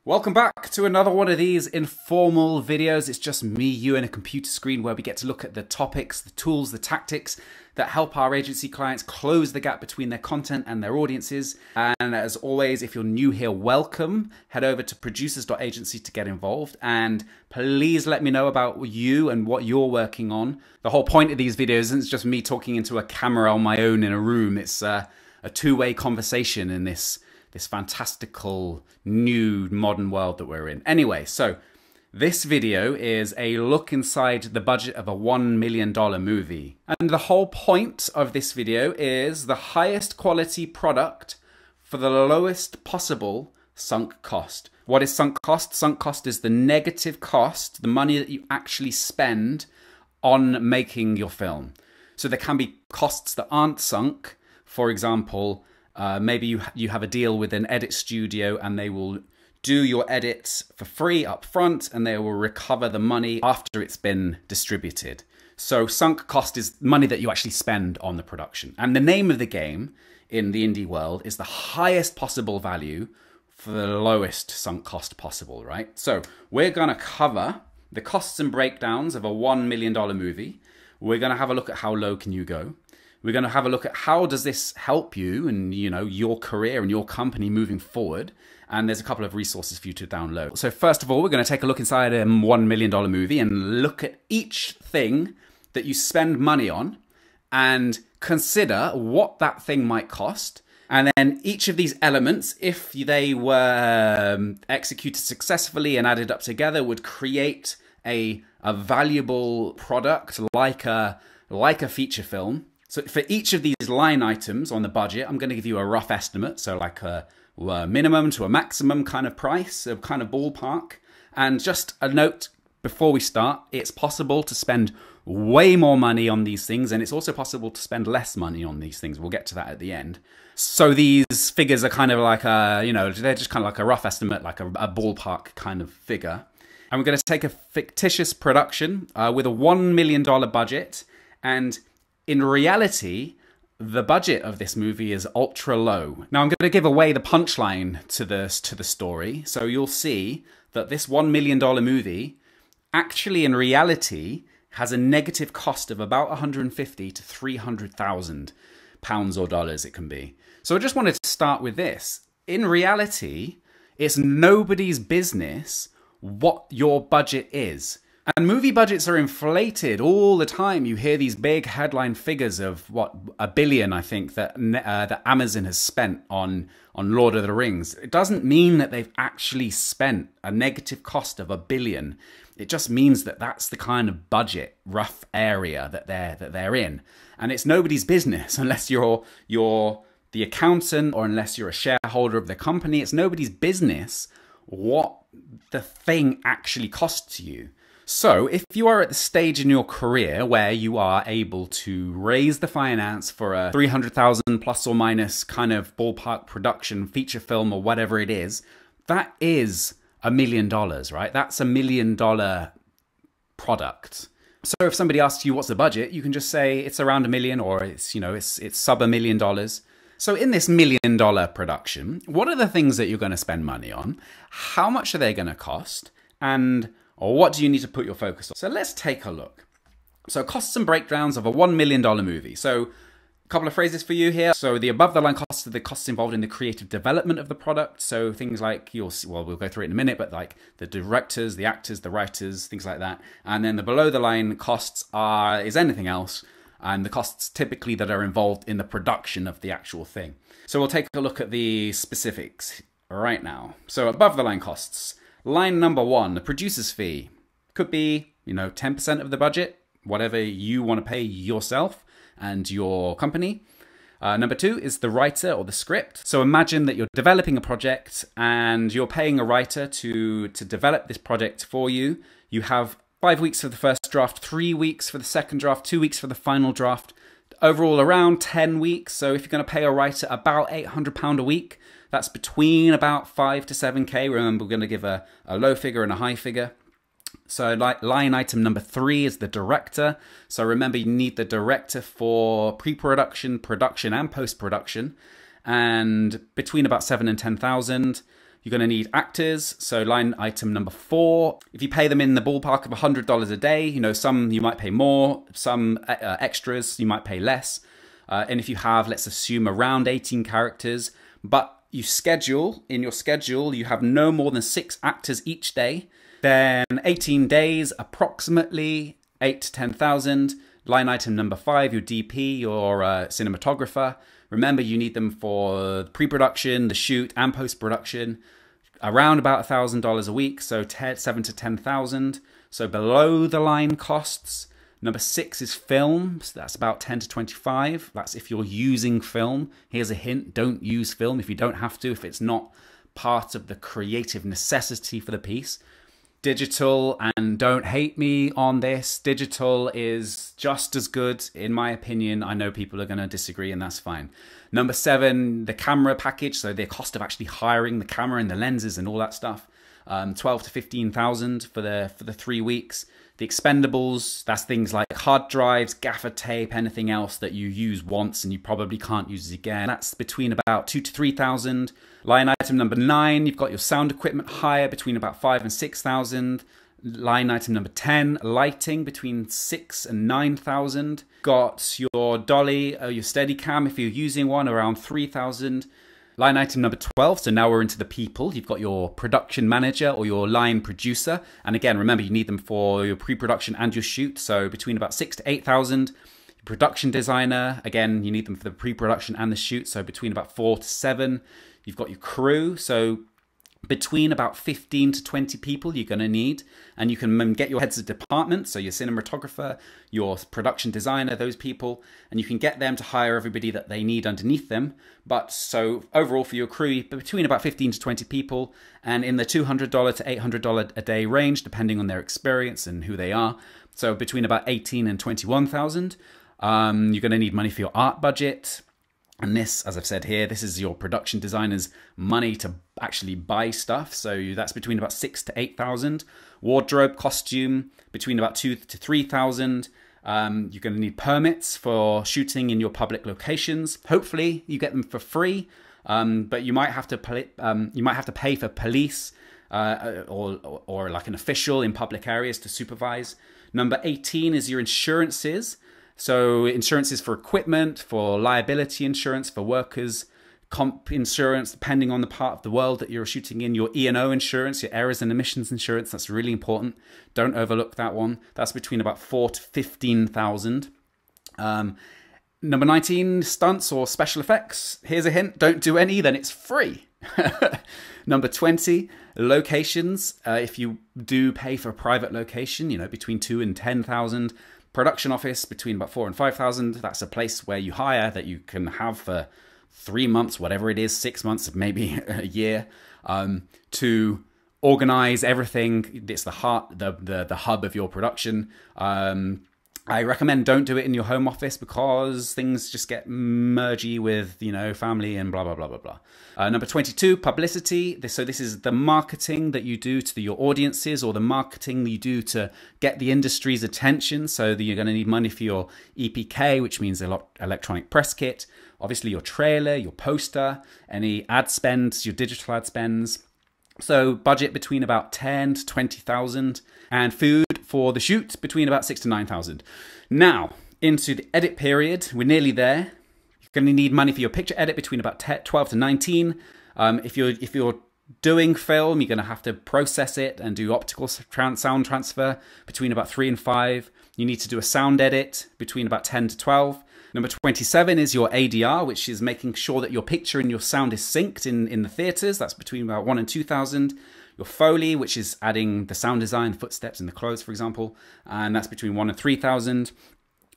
Welcome back to another one of these informal videos. It's just me, you, and a computer screen where we get to look at the topics, the tools, the tactics that help our agency clients close the gap between their content and their audiences. And as always, if you're new here, welcome. Head over to producers.agency to get involved. And please let me know about you and what you're working on. The whole point of these videos isn't just me talking into a camera on my own in a room. It's a two-way conversation in this fantastical new modern world that we're in. Anyway, so this video is a look inside the budget of a $1 million movie. And the whole point of this video is the highest quality product for the lowest possible sunk cost. What is sunk cost? Sunk cost is the negative cost, the money that you actually spend on making your film. So there can be costs that aren't sunk. For example, maybe you have a deal with an edit studio and they will do your edits for free up front and they will recover the money after it's been distributed. So sunk cost is money that you actually spend on the production. And the name of the game in the indie world is the highest possible value for the lowest sunk cost possible, right? So we're gonna cover the costs and breakdowns of a $1 million movie. We're gonna have a look at how low can you go. We're going to have a look at how does this help you and your career and your company moving forward. And there's a couple of resources for you to download. So first of all, we're going to take a look inside a $1 million movie and look at each thing that you spend money on and consider what that thing might cost. And then each of these elements, if they were executed successfully and added up together, would create a valuable product like a feature film. So for each of these line items on the budget, I'm going to give you a rough estimate. So like a minimum to a maximum kind of price, a kind of ballpark. And just a note before we start, it's possible to spend way more money on these things. And it's also possible to spend less money on these things. We'll get to that at the end. So these figures are kind of like they're just kind of like a rough estimate, like a ballpark kind of figure. And we're going to take a fictitious production with a $1 million budget. And in reality, the budget of this movie is ultra low. Now I'm going to give away the punchline to the story. So you'll see that this $1 million movie actually in reality has a negative cost of about 150 to 300,000 pounds or dollars it can be. So I just wanted to start with this. In reality, it's nobody's business what your budget is. And movie budgets are inflated all the time. You hear these big headline figures of $1 billion, I think, that Amazon has spent on Lord of the Rings. It doesn't mean that they've actually spent a negative cost of $1 billion. It just means that that's the kind of budget, rough area that they're in. And it's nobody's business unless you're the accountant or unless you're a shareholder of the company. It's nobody's business what the thing actually costs you. So if you are at the stage in your career where you are able to raise the finance for a 300,000 plus or minus kind of ballpark production, feature film or whatever it is, that is $1 million, right? That's $1 million product. So if somebody asks you what's the budget, you can just say it's around $1 million or it's sub $1 million. So in this $1 million production, what are the things that you're going to spend money on? How much are they going to cost? And or what do you need to put your focus on? So let's take a look. So costs and breakdowns of a $1 million movie. So a couple of phrases for you here. So the above the line costs are the costs involved in the creative development of the product. So things like we'll go through it in a minute, but like the directors, the actors, the writers, things like that. And then the below the line costs is anything else. And the costs typically that are involved in the production of the actual thing. So we'll take a look at the specifics right now. So above the line costs. Line number one, the producer's fee. Could be, 10% of the budget, whatever you want to pay yourself and your company. Number two is the writer or the script. So imagine that you're developing a project and you're paying a writer to develop this project for you. You have 5 weeks for the first draft, 3 weeks for the second draft, 2 weeks for the final draft. Overall around 10 weeks. So if you're going to pay a writer about £800 a week, that's between about 5 to 7K. Remember, we're going to give a low figure and a high figure. So line item number 3 is the director. So remember, you need the director for pre-production, production, and post-production. And between about 7 and 10,000. You're going to need actors. So line item number 4, if you pay them in the ballpark of $100 a day, you know, some you might pay more, some extras you might pay less. And if you have, let's assume around 18 characters, but you schedule, in your schedule, you have no more than 6 actors each day, then 18 days, approximately 8 to 10,000. Line item number 5, your DP, your cinematographer. Remember, you need them for pre-production, the shoot, and post-production. Around about $1,000 a week, so 7 to 10,000. So below the line costs. Number 6 is film, so that's about 10 to 25. That's if you're using film. Here's a hint, don't use film if you don't have to, if it's not part of the creative necessity for the piece. Digital, and don't hate me on this, digital is just as good, in my opinion. I know people are going to disagree, and that's fine. Number 7, the camera package, so the cost of actually hiring the camera and the lenses and all that stuff. 12 to 15,000 for the 3 weeks. The expendables, that's things like hard drives, gaffer tape, anything else that you use once and you probably can't use it again. That's between about 2 to 3,000. Line item number 9, you've got your sound equipment hire between about 5 and 6,000. Line item number 10, lighting between 6 and 9,000. Got your dolly, your Steadicam if you're using one, around 3,000. Line item number 12, so now we're into the people. You've got your production manager or your line producer. And again, remember, you need them for your pre-production and your shoot. So between about 6 to 8,000. Production designer, again, you need them for the pre-production and the shoot. So between about 4 to 7. You've got your crew. So between about 15 to 20 people you're going to need. And you can get your heads of department, so your cinematographer, your production designer, those people, and you can get them to hire everybody that they need underneath them. But so overall for your crew, between about 15 to 20 people, and in the $200 to $800 a day range, depending on their experience and who they are. So between about 18 and 21,000. You're going to need money for your art budget. And this, as I've said here, this is your production designer's money to actually buy stuff. So that's between about 6 to 8,000. Wardrobe, costume, between about 2 to 3,000. You're going to need permits for shooting in your public locations. Hopefully, you get them for free, but you might have to pay for police or like an official in public areas to supervise. Number 18 is your insurances. So insurances for equipment, for liability insurance, for workers, comp insurance, depending on the part of the world that you're shooting in, your E&O insurance, your errors and emissions insurance, that's really important. Don't overlook that one. That's between about 4 to 15,000. Number 19, stunts or special effects. Here's a hint, don't do any, then it's free. Number 20, locations. If you do pay for a private location, you know, between 2 and 10,000. Production office between about 4 and 5,000. That's a place where you hire that you can have for 3 months, whatever it is, 6 months, maybe a year, to organize everything. It's the heart, the hub of your production. I recommend don't do it in your home office because things just get mergy with, you know, family and blah, blah, blah, blah, blah. Number 22, publicity. So this is the marketing that you do to your audiences or the marketing you do to get the industry's attention. So that you're going to need money for your EPK, which means electronic press kit. Obviously your trailer, your poster, any ad spends, your digital ad spends. So budget between about 10 to 20,000 and food for the shoot between about 6 to 9,000. Now into the edit period, we're nearly there. You're going to need money for your picture edit between about 12 to 19. If you're doing film, you're going to have to process it and do optical sound transfer between about 3 and 5. You need to do a sound edit between about 10 to 12. Number 27 is your ADR, which is making sure that your picture and your sound is synced in the theaters. That's between about 1 and 2,000. Your Foley, which is adding the sound design, footsteps in the clothes, for example. And that's between 1 and 3,000.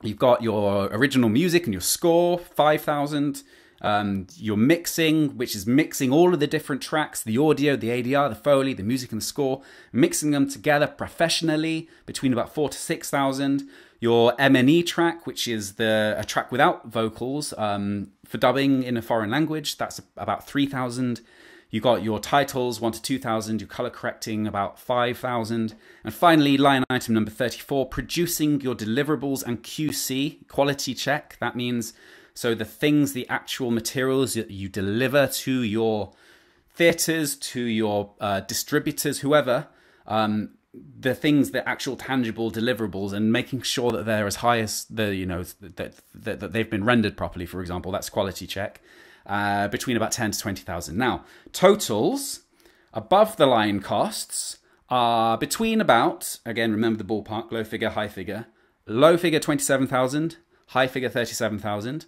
You've got your original music and your score, 5,000. Your mixing, which is mixing all of the different tracks, the audio, the ADR, the Foley, the music and the score, mixing them together professionally between about 4 to 6,000. Your M&E track, which is a track without vocals for dubbing in a foreign language, that's about 3,000. You got your titles, 1 to 2,000, your color correcting, about 5,000. And finally, line item number 34, producing your deliverables and QC, quality check. That means, so the things, the actual materials that you deliver to your theaters to your distributors, whoever, the things, the actual tangible deliverables, and making sure that they're as high as that they've been rendered properly, for example. That's quality check. Between about 10 to 20,000. Now, totals above the line costs are between about, again, remember the ballpark, low figure, high figure. Low figure 27,000, high figure 37,000.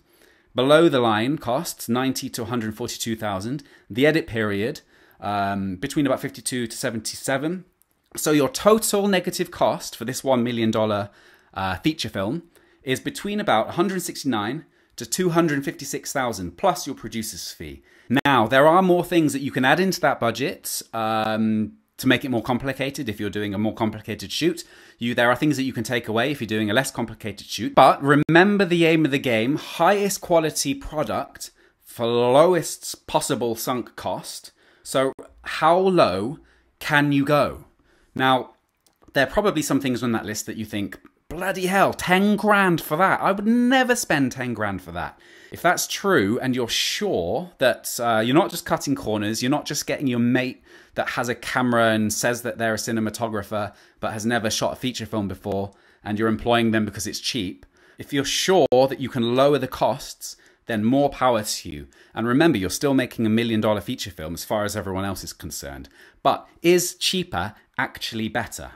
Below the line costs 90 to 142,000. The edit period between about 52 to 77. So your total negative cost for this $1 million feature film is between about 169 to 256,000 plus your producer's fee. Now, there are more things that you can add into that budget to make it more complicated. If you're doing a more complicated shoot, there are things that you can take away if you're doing a less complicated shoot. But remember the aim of the game: highest quality product for lowest possible sunk cost. So how low can you go? Now, there are probably some things on that list that you think, bloody hell, 10 grand for that. I would never spend 10 grand for that. If that's true and you're sure that you're not just cutting corners, you're not just getting your mate that has a camera and says that they're a cinematographer but has never shot a feature film before, and you're employing them because it's cheap. If you're sure that you can lower the costs, then more power to you. And remember, you're still making $1 million feature film as far as everyone else is concerned. But is cheaper actually better?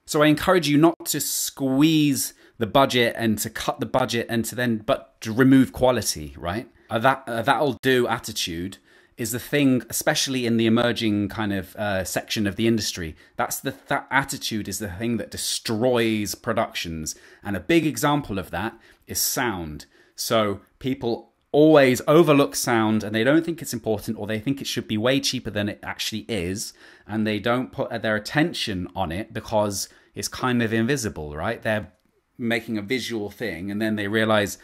So I encourage you not to squeeze the budget and to cut the budget and but to remove quality, right? That'll do attitude is the thing, especially in the emerging kind of section of the industry. That attitude is the thing that destroys productions. And a big example of that is sound. So people always overlook sound and they don't think it's important, or they think it should be way cheaper than it actually is. And they don't put their attention on it because it's kind of invisible, right? They're making a visual thing and then they realize,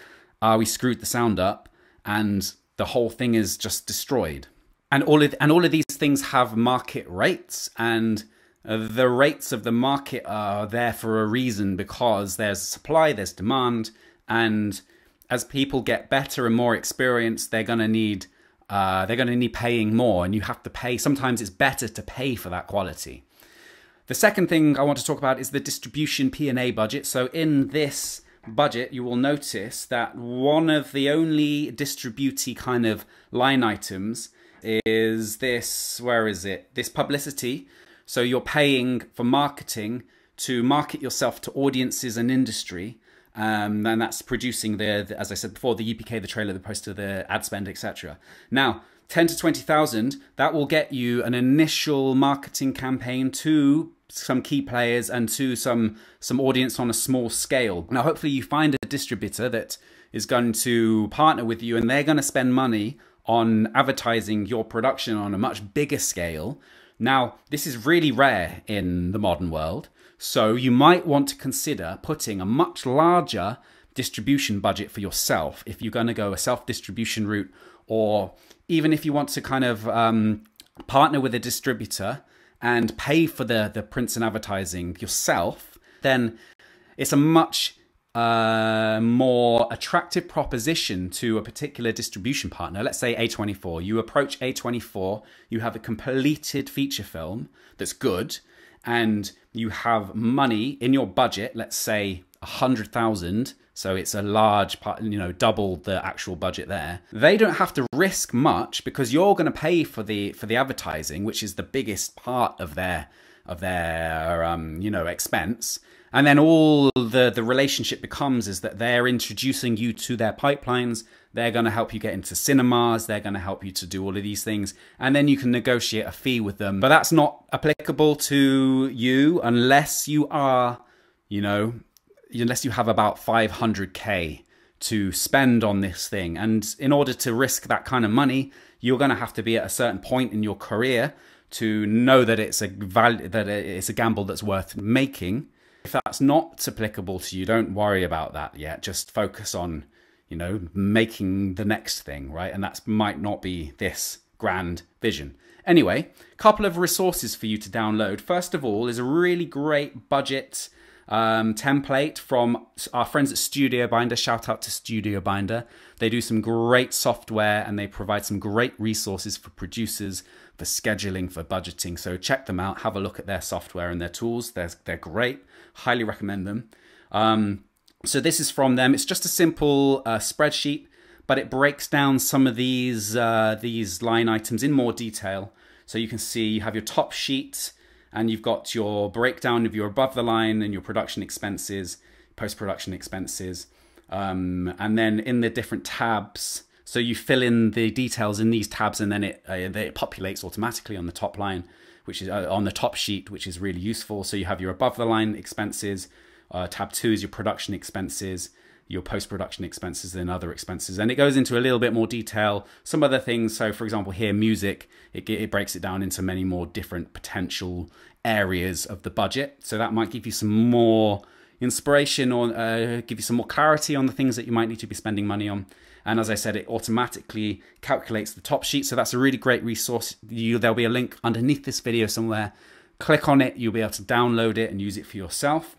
we screwed the sound up and the whole thing is just destroyed. And all of these things have market rates, and the rates of the market are there for a reason, because there's supply, there's demand, and as people get better and more experienced, they're going to need paying more, and you have to pay. Sometimes it's better to pay for that quality. The second thing I want to talk about is the distribution P&A budget. So in this budget, you will notice that one of the only distributee kind of line items is this, where is it? This publicity. So you're paying for marketing to market yourself to audiences and industry. And that's producing as I said before, the UPK, the trailer, the poster, the ad spend, etc. Now, 10 to 20,000, that will get you an initial marketing campaign to some key players and to some audience on a small scale. Now, hopefully you find a distributor that is going to partner with you, and they're going to spend money on advertising your production on a much bigger scale. Now, this is really rare in the modern world, so you might want to consider putting a much larger distribution budget for yourself if you're going to go a self-distribution route, or even if you want to kind of partner with a distributor and pay for the prints and advertising yourself, then it's a much more attractive proposition to a particular distribution partner. Let's say A24. You approach A24, you have a completed feature film that's good, and you have money in your budget, let's say 100,000. So it's a large part, double the actual budget there. They don't have to risk much because you're going to pay for the advertising, which is the biggest part of their expense. And then all the relationship becomes is that they're introducing you to their pipelines. They're going to help you get into cinemas. They're going to help you to do all of these things. And then you can negotiate a fee with them. But that's not applicable to you unless you are, unless you have about 500K to spend on this thing. And in order to risk that kind of money, you're going to have to be at a certain point in your career to know that it's a gamble that's worth making. If that's not applicable to you, don't worry about that yet. Just focus on, making the next thing, right? And that might not be this grand vision. Anyway, a couple of resources for you to download. First of all is a really great budget template from our friends at Studio Binder. Shout out to Studio Binder. They do some great software and they provide some great resources for producers, for scheduling, for budgeting. So check them out, have a look at their software and their tools. They're great. Highly recommend them. So this is from them. It's just a simple spreadsheet, but it breaks down some of these line items in more detail. So you can see you have your top sheet and you've got your breakdown of your above the line and your production expenses, post-production expenses. And then in the different tabs, so you fill in the details in these tabs and then it populates automatically on the top line, which is on the top sheet, which is really useful. So you have your above the line expenses, tab 2 is your production expenses, your post-production expenses and other expenses. And it goes into a little bit more detail, some other things. So for example, here, music, it breaks it down into many more different potential areas of the budget. So that might give you some more inspiration or give you some more clarity on the things that you might need to be spending money on. And as I said, it automatically calculates the top sheet. So that's a really great resource. There'll be a link underneath this video somewhere. Click on it, you'll be able to download it and use it for yourself.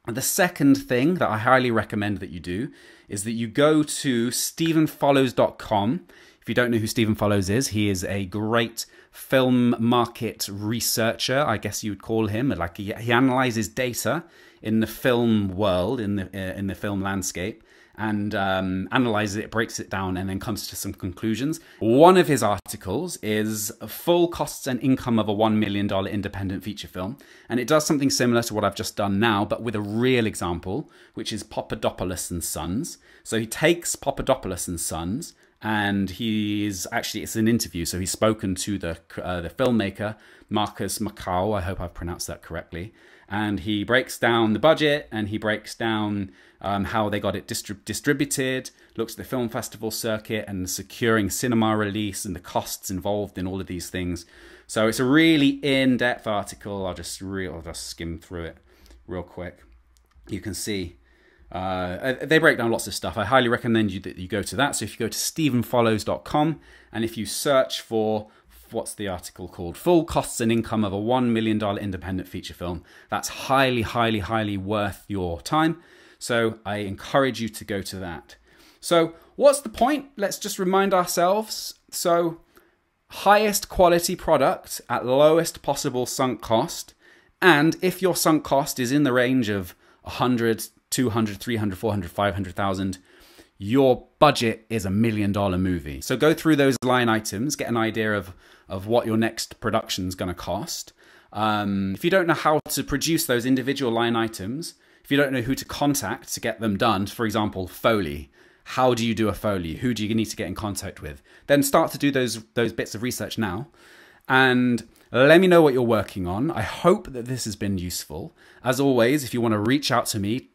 And the second thing that I highly recommend that you do is that you go to stephenfollows.com. If you don't know who Stephen Follows is, he is a great film market researcher, I guess you would call him. Like he analyzes data in the film world, in the film landscape, and analyzes it, breaks it down, and then comes to some conclusions. One of his articles is Full Costs and Income of a $1 million Independent Feature Film. And it does something similar to what I've just done now, but with a real example, which is Papadopoulos and Sons. So he takes Papadopoulos and Sons, and it's an interview. So he's spoken to the filmmaker, Marcus Macau, I hope I've pronounced that correctly. And he breaks down the budget and he breaks down how they got it distributed, looks at the film festival circuit and securing cinema release and the costs involved in all of these things. So it's a really in-depth article. I'll just skim through it real quick. You can see they break down lots of stuff. I highly recommend that you go to that. So if you go to stephenfollows.com and if you search for, what's the article called? Full Costs and Income of a $1 million Independent Feature Film. That's highly, highly, highly worth your time. So I encourage you to go to that. So what's the point? Let's just remind ourselves. So highest quality product at lowest possible sunk cost. And if your sunk cost is in the range of 100, 200, 300, 400, 500,000, your budget is $1 million movie. So go through those line items, get an idea of what your next production is going to cost. If you don't know how to produce those individual line items, if you don't know who to contact to get them done, for example, Foley, how do you do a Foley? Who do you need to get in contact with? Then start to do those bits of research now. And let me know what you're working on. I hope that this has been useful. As always, if you want to reach out to me,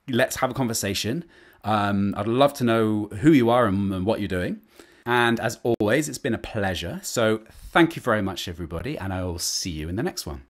let's have a conversation. I'd love to know who you are and what you're doing. And as always, it's been a pleasure. So thank you very much, everybody, and I will see you in the next one.